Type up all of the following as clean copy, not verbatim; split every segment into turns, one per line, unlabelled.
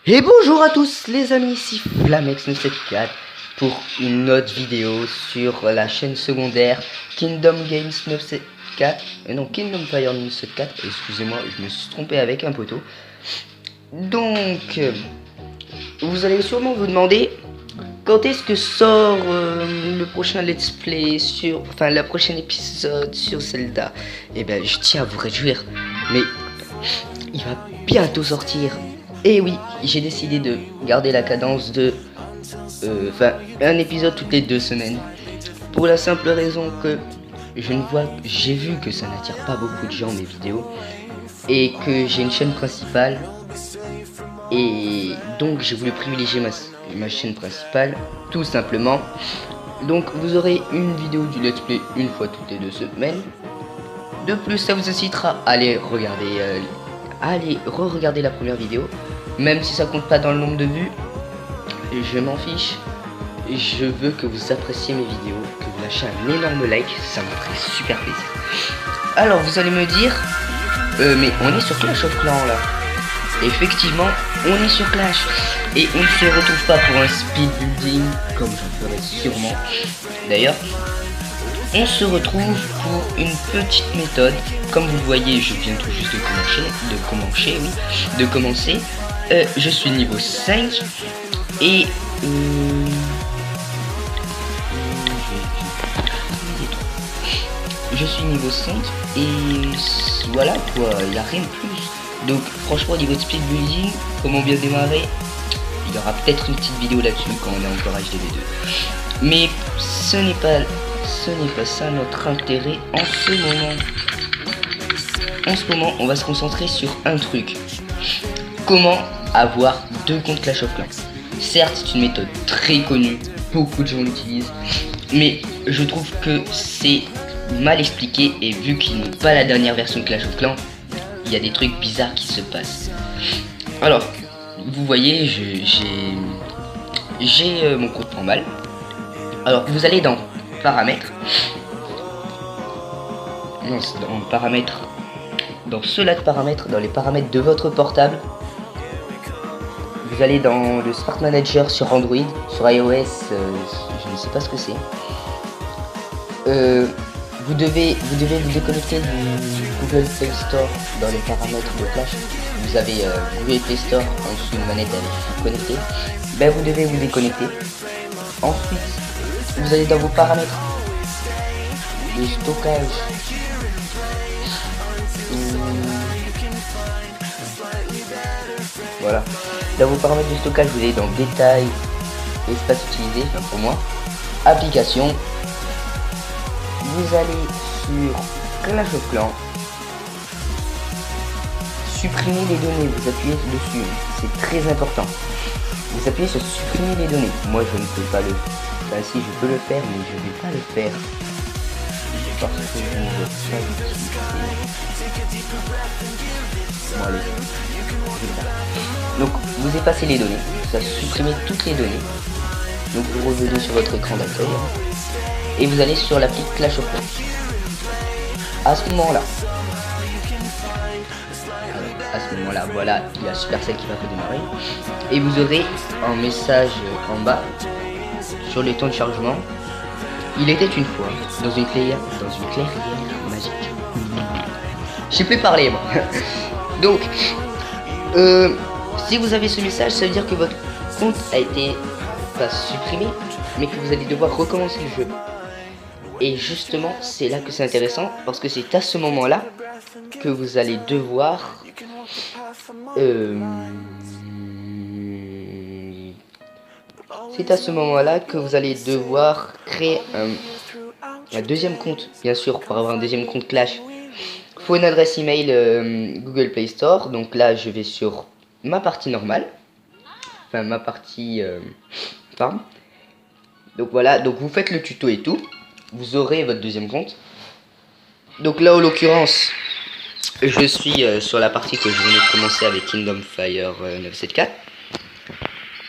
Et bonjour à tous les amis, ici Flamex974 pour une autre vidéo sur la chaîne secondaire Kingdom Games 974. Non, Kingdom Fire 974, excusez-moi, je me suis trompé avec un poteau. Donc, vous allez sûrement vous demander quand est-ce que sort le prochain let's play sur... Enfin, la prochaine épisode sur Zelda. Et ben, je tiens à vous réjouir, mais il va bientôt sortir. Et oui, j'ai décidé de garder la cadence de... un épisode toutes les 2 semaines. Pour la simple raison que j'ai vu que ça n'attire pas beaucoup de gens mes vidéos. Et que j'ai une chaîne principale. Et donc j'ai voulu privilégier ma chaîne principale, tout simplement. Donc vous aurez une vidéo du let's play une fois toutes les 2 semaines. De plus, ça vous incitera à aller regarder, re-regarder la première vidéo. Même si ça compte pas dans le nombre de vues, je m'en fiche. Je veux que vous appréciez mes vidéos, que vous lâchez un énorme like, ça me ferait super plaisir. Alors vous allez me dire, mais on est sur Clash of Clans là. Effectivement, on est sur Clash et on ne se retrouve pas pour un speed building comme j'en ferai sûrement. D'ailleurs, on se retrouve pour une petite méthode. Comme vous le voyez, je viens tout juste de commencer. Je suis niveau 5 et je suis niveau 5 et voilà quoi, il n'y a rien de plus. Donc franchement, niveau de speed building, comment bien démarrer, il y aura peut-être une petite vidéo là-dessus quand on est encore HDV2. Mais ce n'est pas ça notre intérêt en ce moment. En ce moment, on va se concentrer sur un truc. Comment avoir 2 comptes Clash of Clans. Certes, c'est une méthode très connue, beaucoup de gens l'utilisent, mais je trouve que c'est mal expliqué et vu qu'il n'est pas la dernière version de Clash of Clans, il y a des trucs bizarres qui se passent. Alors, vous voyez, j'ai mon compte normal. Alors, vous allez dans paramètres. Non, c'est dans paramètres. Dans cela de paramètres, dans les paramètres de votre portable. Vous allez dans le Smart Manager sur Android, sur iOS, je ne sais pas ce que c'est. Vous devez vous déconnecter du Google Play Store dans les paramètres de Clash. Vous avez Google Play Store en dessous d'une manette avec connecté. Ben vous devez vous déconnecter. Ensuite, vous allez dans vos paramètres de stockage. Voilà. Dans vos paramètres de stockage, vous allez dans détail, espace utilisé, enfin pour moi, application. Vous allez sur Clash of Clans, supprimer les données, vous appuyez dessus, c'est très important. Vous appuyez sur supprimer les données. Moi je ne peux pas le faire. Enfin si, je peux le faire, mais je ne vais pas le faire. Parce que je ne veux pas l'utiliser. Bon, allez. Donc vous effacez les données, ça supprime toutes les données. Donc vous revenez sur votre écran d'accueil et vous allez sur l'appli Clash of Clans. À ce moment-là, voilà, il y a Supercell qui va redémarrer et vous aurez un message en bas sur les temps de chargement. Il était une fois dans une clairière magique. Je sais plus parler moi. Donc si vous avez ce message, ça veut dire que votre compte a été pas supprimé, mais que vous allez devoir recommencer le jeu. Et justement, c'est là que c'est intéressant, parce que c'est à ce moment-là que vous allez devoir créer un deuxième compte, bien sûr, pour avoir un deuxième compte Clash. Faut une adresse email Google Play Store. Donc là, je vais sur ma partie normale, enfin ma partie farm. Donc voilà, donc vous faites le tuto et tout, vous aurez votre deuxième compte. Donc là, en l'occurrence, je suis sur la partie que je venais de commencer avec Kingdom Fire 974.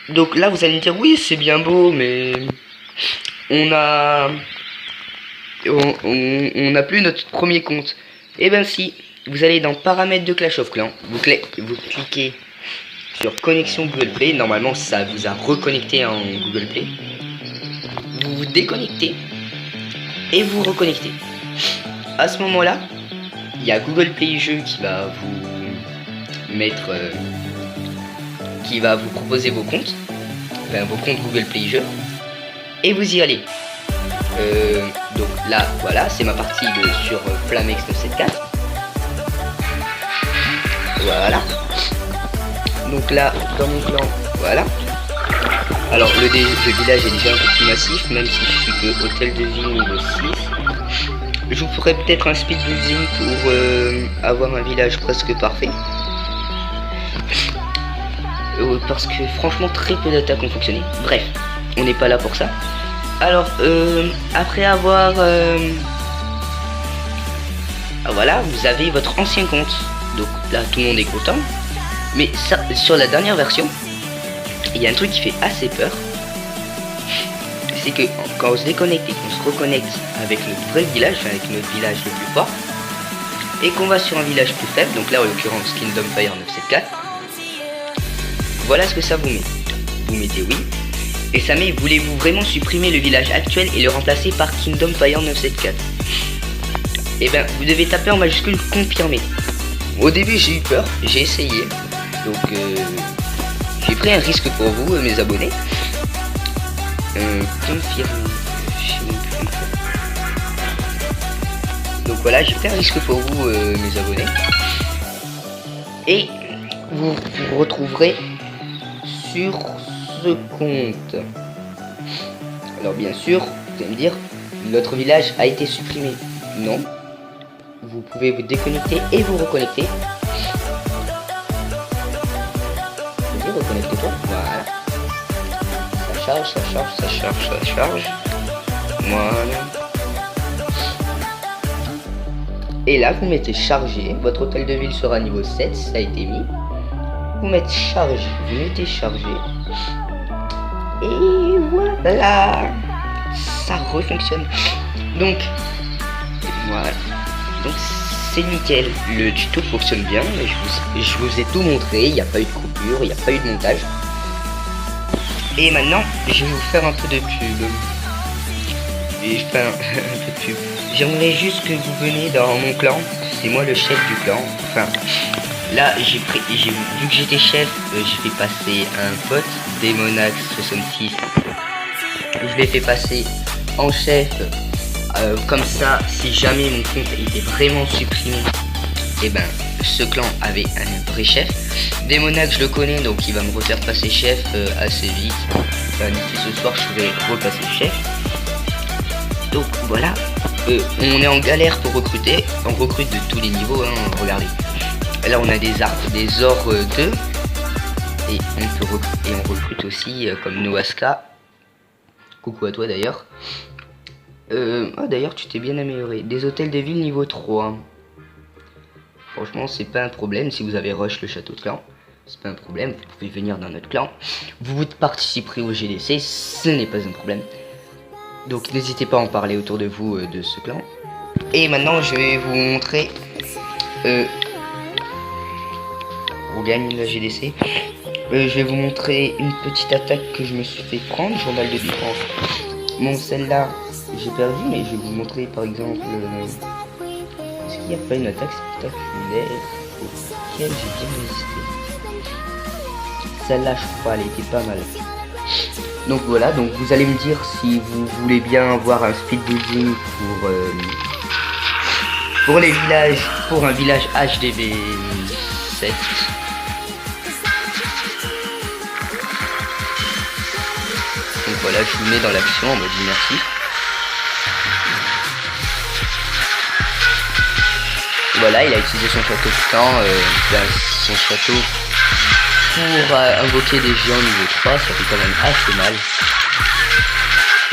Donc là, vous allez me dire oui, c'est bien beau, mais on n'a plus notre premier compte. Et ben si, vous allez dans paramètres de Clash of Clans, vous cliquez sur connexion Google Play. Normalement, ça vous a reconnecté en Google Play. Vous vous déconnectez et vous reconnectez. À ce moment-là, il y a Google Play Jeux qui va vous mettre, qui va vous proposer vos comptes, enfin, vos comptes Google Play Jeux, et vous y allez. Donc là, voilà, c'est ma partie sur Flamex 974. Voilà. Donc là, dans mon clan, voilà. Alors le village est déjà un peu plus massif, même si je suis que hôtel de ville niveau 6. Je vous ferai peut-être un speed building pour avoir un village presque parfait. Parce que franchement très peu d'attaques ont fonctionné. Bref, on n'est pas là pour ça. Alors après avoir voilà, vous avez votre ancien compte. Donc là tout le monde est content. Mais ça, sur la dernière version, il y a un truc qui fait assez peur. C'est que quand on se déconnecte et qu'on se reconnecte avec notre vrai village, enfin avec notre village le plus fort, et qu'on va sur un village plus faible, donc là en l'occurrence Kingdom Fire 974, voilà ce que ça vous met. Vous mettez oui, et ça met voulez-vous vraiment supprimer le village actuel et le remplacer par Kingdom Fire 974? Et ben vous devez taper en majuscule confirmer. Au début j'ai eu peur, j'ai essayé, donc j'ai pris un risque pour vous mes abonnés. Confirmer. Donc voilà, j'ai pris un risque pour vous mes abonnés. Et vous vous retrouverez sur ce compte. Alors bien sûr, vous allez me dire, notre village a été supprimé. Non. Vous pouvez vous déconnecter et vous reconnecter. Vas-y, reconnecte-toi. Voilà. Ça charge, ça charge, ça charge, ça charge. Voilà. Et là, vous mettez chargé. Votre hôtel de ville sera niveau 7, ça a été mis. Vous mettez chargé, vous mettez chargé. Et voilà. Ça refonctionne. Donc, voilà. Donc c'est nickel, le tuto fonctionne bien, je vous ai tout montré, il n'y a pas eu de coupure, il n'y a pas eu de montage. Et maintenant, je vais vous faire un peu de pub. Et enfin, un peu de pub. J'aimerais juste que vous veniez dans mon clan, c'est moi le chef du clan. Enfin, là, vu que j'étais chef, j'ai fait passer un pote, Demonax66. Je l'ai fait passer en chef. Comme ça, si jamais mon compte était vraiment supprimé, et ben ce clan avait un vrai chef. Demonax je le connais, donc il va me refaire passer chef assez vite. Enfin, d'ici ce soir je vais repasser chef. Donc voilà, on est en galère pour recruter. On recrute de tous les niveaux, hein, regardez. Là on a des arcs, des ors 2. Et on recrute aussi comme Noaska. Coucou à toi d'ailleurs. D'ailleurs tu t'es bien amélioré. Des hôtels de ville niveau 3. Franchement c'est pas un problème. Si vous avez rush le château de clan, c'est pas un problème, vous pouvez venir dans notre clan. Vous participerez au GDC, ce n'est pas un problème. Donc n'hésitez pas à en parler autour de vous de ce clan. Et maintenant je vais vous montrer on gagne la GDC. Je vais vous montrer une petite attaque que je me suis fait prendre, journal de défense. Bon, celle-là j'ai perdu, mais je vais vous montrer par exemple est-ce qu'il n'y a pas une attaque spectaculaire auquel j'ai bien résisté. Celle-là je crois elle était pas mal. Donc voilà, donc vous allez me dire si vous voulez bien avoir un speed building pour les villages, pour un village HDV 7. Donc voilà, je vous mets dans l'action en mode immersif. Voilà, il a utilisé son château de temps, son château pour invoquer des géants niveau 3, ça fait quand même assez mal.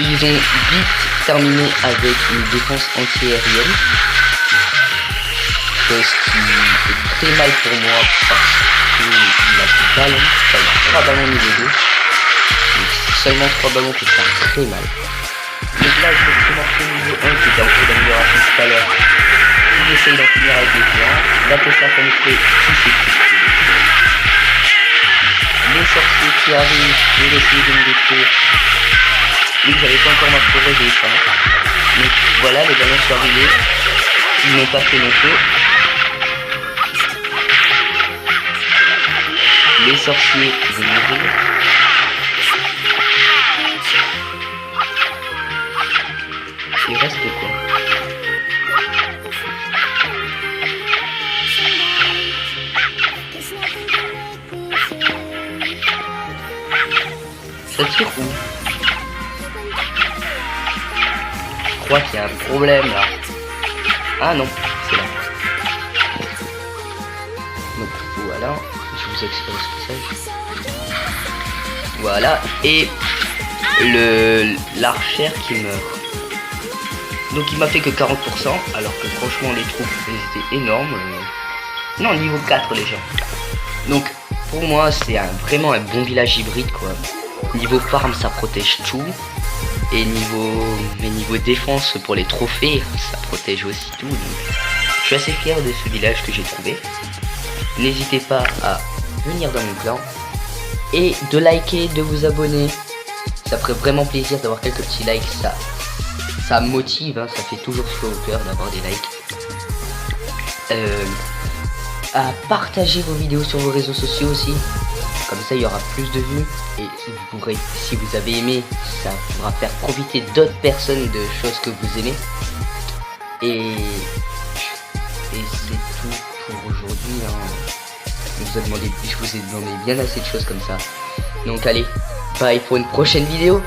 Ils ont vite terminé avec une défense anti-aérienne. Chose qui est très mal pour moi parce qu'il a du ballon, enfin, il a 3 ballons niveau 2. Donc seulement 3 ballons qui font très mal. Donc là je vais commencer niveau 1 qui était en cours d'amélioration tout à l'heure. Il essaye d'en finir avec les géants. La Tesla ça nous fait 6 équipes. qui arrive pour essayer de me détruire. Oui, j'avais pas encore ma forêt de fin. Donc voilà, les ballons sont arrivés. Ils n'ont pas fait long feu. Les sorciers vont mourir. Il reste quoi? Ça tire où? Je crois qu'il y a un problème là. Ah non, c'est là. Donc voilà, je vous expose ce que c'est. Voilà, et l'archère qui meurt. Donc il m'a fait que 40%, alors que franchement les troupes elles étaient énormes. Non, niveau 4 les gens. Donc pour moi c'est vraiment un bon village hybride quoi. Niveau farm ça protège tout. Et niveau défense pour les trophées, ça protège aussi tout. Donc, je suis assez fier de ce village que j'ai trouvé. N'hésitez pas à venir dans mon clan. Et de liker, de vous abonner. Ça ferait vraiment plaisir d'avoir quelques petits likes. Ça motive, hein, ça fait toujours chaud au cœur d'avoir des likes. À partager vos vidéos sur vos réseaux sociaux aussi. Comme ça il y aura plus de vues. Et vous pourrez, si vous avez aimé, ça pourra faire profiter d'autres personnes de choses que vous aimez. Et c'est tout pour aujourd'hui. Hein. Je vous ai demandé bien assez de choses comme ça. Donc allez, bye pour une prochaine vidéo.